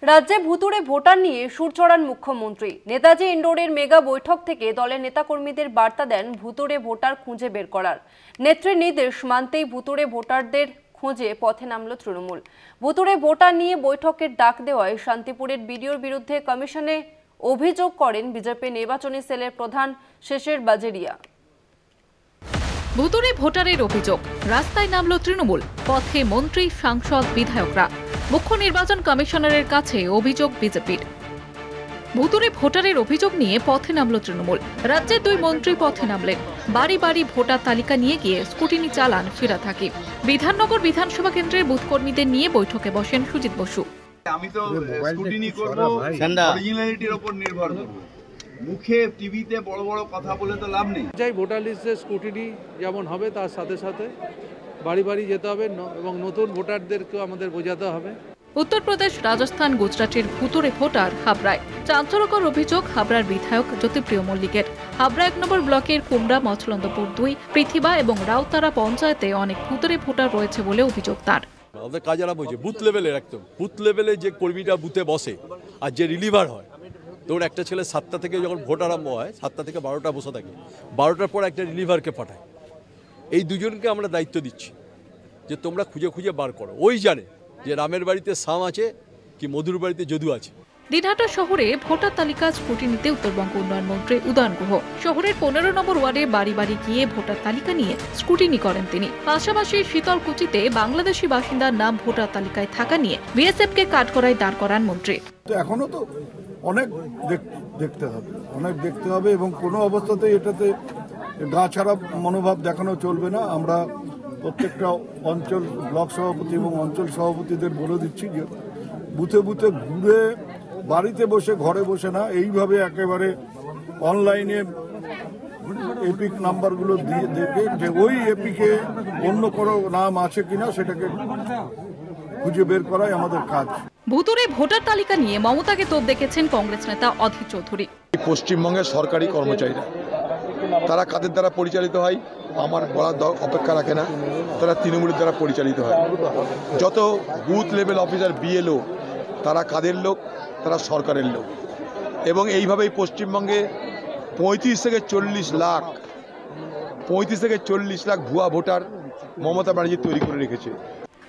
রাজ্যে ভুতুড়ে ভোটার নিয়ে সুর চড়ান মুখ্যমন্ত্রী। নেতাজি ইন্ডোরের মেগা বৈঠক থেকে দলের নেতাকর্মীদের বার্তা দেন ভুতুড়ে ভোটার খুঁজে বের করার। নেত্রীর নির্দেশ মানতেই ভুতুড়ে ভোটারদের খোঁজে পথে নামল তৃণমূল। ভুতুড়ে ভোটার নিয়ে বৈঠকের ডাক দেওয়ায় শান্তিপুরের বিডিওর বিরুদ্ধে কমিশনে অভিযোগ করেন বিজেপি নির্বাচনী সেলের প্রধান শেষের বাজেরিয়া। ভুতুড়ে ভোটারের অভিযোগ, রাস্তায় নামল তৃণমূল, পথে মন্ত্রী, সাংসদ, বিধায়করা। মুখ্য নির্বাচন কমিশনারের কাছে অভিযোগ বিজেপির। ভুতুড়ে ভোটারের অভিযোগ নিয়ে পথে নামল তৃণমূল। রাজ্যের 2 মন্ত্রী পথে নামলেন। বাড়ি বাড়ি ভোটার তালিকা নিয়ে গিয়ে স্কুটিনি চালান ফিরাদ হাকিম। বিধাননগর বিধানসভা কেন্দ্রের বুথ কর্মীদের নিয়ে বৈঠকে বসেন সুজিত বসু। আমি তো স্কুটিনি করব, অরিজিনালিটির উপর নির্ভর করব। মুখে টিভিতে বড় বড় কথা বলে তো লাভ নেই। চাই ভোটার লিস্টের স্কুটিনি যেমন হবে তার সাথে সাথে বাড়ি বাড়ি যেতে হবে এবং নতুন ভোটারদেরকেও আমাদের বোঝাতে হবে। উত্তরপ্রদেশ, রাজস্থান, গুজরাটের ভুতুড়ে ভোটার হাবড়ায়। চাঞ্চল্যকর অভিযোগ হাবড়ার বিধায়ক জ্যোতিপ্রিয় মল্লিকের। হাবড়া 1 নম্বর ব্লকের কুমড়া, মছলন্দপুর 2, পৃথিবা এবং রাউতারা পঞ্চায়েতে অনেক ভুতুড়ে ভোটার রয়েছে বলে অভিযোগ তার। আমাদের কাজ আরাম হয়েছে বুথ লেভেলের, একদম বুথ লেভেলে যে কর্মীটা বুথে বসে আর যে রিলিভার হয়। তোর একটা ছেলে 7টা থেকে যখন ভোট আরম্ভ হয়, 7টা থেকে 12টা বসে থাকে, 12টার পর একটা রিলিভারকে পাঠায়। এই দুজনকে আমরা দায়িত্ব দিচ্ছি যে তোমরা খুঁজে খুঁজে বার করো। ওই জানে যে রামের বাড়িতে সাম আছে কি মধুর বাড়িতে যদু আছে। দিনহাটা শহরে ভোটার তালিকা স্কুটিনিতে উত্তরবঙ্গ উন্নয়ন মন্ত্রী উদয়ন গুহ শহরের 15 নম্বর ওয়ার্ডে বাড়ি বাড়ি গিয়ে ভোটার তালিকা নিয়ে স্কুটিনি করেন তিনি। পাশাপাশি শীতলকুচিতে বাংলাদেশি বাসিন্দার নাম ভোটার তালিকায় থাকা নিয়ে বিএসএফকে কাঠগড়ায় দাঁড় করান মন্ত্রী। এখনো তো অনেক দেখতে হবে এবং কোনো অবস্থাতেই এটাতে গা ছাড়া মনোভাব দেখানো চলবে না। আমরা প্রত্যেকটা অঞ্চল ব্লক সভাপতি এবং অঞ্চল সভাপতিদের বলে দিচ্ছি যে বুথে বুথে ঘুরে বাড়িতে বসে ঘরে বসে না, এইভাবে একেবারে অনলাইনে এপিক নাম্বারগুলো দিয়ে দেখে যে ওই এপিকে অন্য কোনো নাম আছে কিনা সেটাকে খুঁজে বের করাই আমাদের কাজ। ভুতুড়ে ভোটার তালিকা নিয়ে মমতাকে তোপ দেখেছেন কংগ্রেস নেতা অধীর চৌধুরী। পশ্চিমবঙ্গের সরকারি কর্মচারীরা তারা কাদের দ্বারা পরিচালিত হয় আমার বলার অপেক্ষা রাখে না, তারা তৃণমূলের দ্বারা পরিচালিত হয়। যত বুথ লেভেল অফিসার বিএলও তারা কাদের লোক, তারা সরকারের লোক। এবং এইভাবেই পশ্চিমবঙ্গে 35 থেকে 40 লাখ ভুয়া ভোটার মমতা ব্যানার্জি তৈরি করে রেখেছে।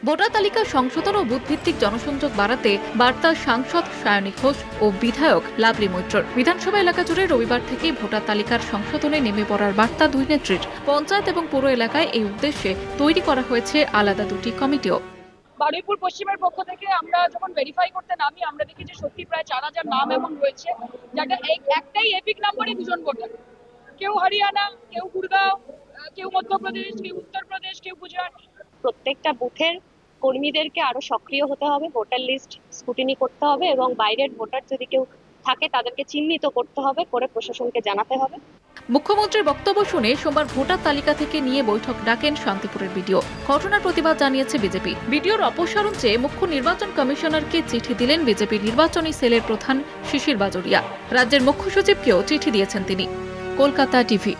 ভোটার তালিকা সংশোধন ও বুথভিত্তিক জনসংযোগ বাড়াতে বার্তা সাংসদ সায়নী ঘোষ ও বিধায়ক লাভলি মৈত্রর। বিধানসভা এলাকা জুড়ে রবিবার থেকে ভোটার তালিকার সংশোধনে নেমে পড়ার বার্তা 2 নেত্রীর। পঞ্চায়েত এবং পুর এলাকায় এই উদ্দেশ্যে তৈরি করা হয়েছে আলাদা 2টি কমিটিও। বারুইপুর পশ্চিমের পক্ষ থেকে আমরা যখন ভেরিফাই করতে নামি, আমরা দেখি যে সত্যি প্রায় 4000 নাম এমন রয়েছে, যেটা একটাই এপিক নম্বরে 2 জন ভোটার। কেউ হরিয়ানা, কেউ গুড়গাঁও, কেউ মধ্যপ্রদেশ, কেউ উত্তরপ্রদেশ, কেউ গুজরাট। প্রত্যেকটা বুথের কর্মীদেরকে আরো সক্রিয় হতে হবে, ভোটার লিস্ট স্কুটিনি করতে হবে এবং বাইরের ভোটার যদি কেউ থাকে তাদেরকে চিহ্নিত করতে হবে, করে প্রশাসনকে জানাতে হবে। মুখ্যমন্ত্রীর বক্তব্য শুনে সোমবার ভোটার তালিকা থেকে নিয়ে বৈঠক ডাকেন শান্তিপুরের বিডিও। ঘটনার প্রতিবাদ জানিয়েছে বিজেপি। বিডিওর অপসারণ চেয়ে মুখ্য নির্বাচন কমিশনারকে চিঠি দিলেন বিজেপি নির্বাচনী সেলের প্রধান শিশির বাজোরিয়া। রাজ্যের মুখ্য সচিবকেও চিঠি দিয়েছেন তিনি। কলকাতা টিভি।